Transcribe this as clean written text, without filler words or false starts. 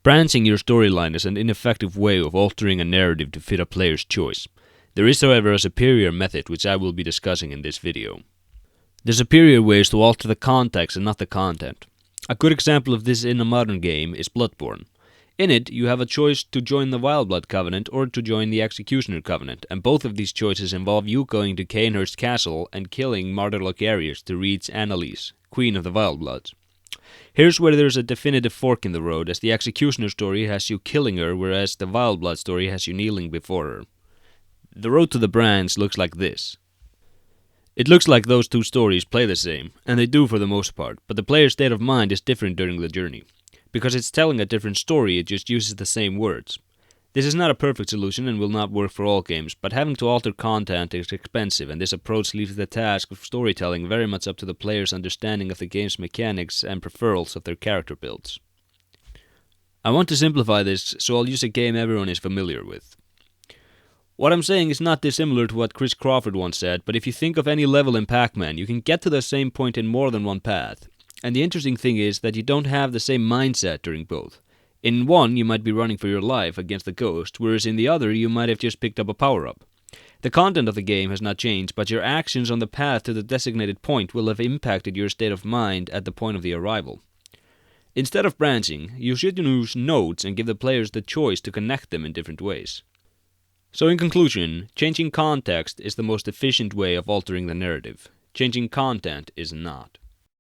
Branching your storyline is an ineffective way of altering a narrative to fit a player's choice. There is, however, a superior method which I will be discussing in this video. The superior way is to alter the context and not the content. A good example of this in a modern game is Bloodborne. In it, you have a choice to join the Wildblood Covenant or to join the Executioner Covenant, and both of these choices involve you going to Cainhurst Castle and killing Martyr Locarius to reach Annalise, Queen of the Wildbloods. Here's where there's a definitive fork in the road, as the Executioner story has you killing her, whereas the Wildblood story has you kneeling before her. The road to the branch looks like this. It looks like those two stories play the same, and they do for the most part, but the player's state of mind is different during the journey. Because it's telling a different story, it just uses the same words. This is not a perfect solution and will not work for all games, but having to alter content is expensive, and this approach leaves the task of storytelling very much up to the player's understanding of the game's mechanics and preferrals of their character builds. I want to simplify this, so I'll use a game everyone is familiar with. What I'm saying is not dissimilar to what Chris Crawford once said, but if you think of any level in Pac-Man, you can get to the same point in more than one path. And the interesting thing is that you don't have the same mindset during both. In one, you might be running for your life against a ghost, whereas in the other, you might have just picked up a power-up. The content of the game has not changed, but your actions on the path to the designated point will have impacted your state of mind at the point of the arrival. Instead of branching, you should use nodes and give the players the choice to connect them in different ways. So in conclusion, changing context is the most efficient way of altering the narrative. Changing content is not.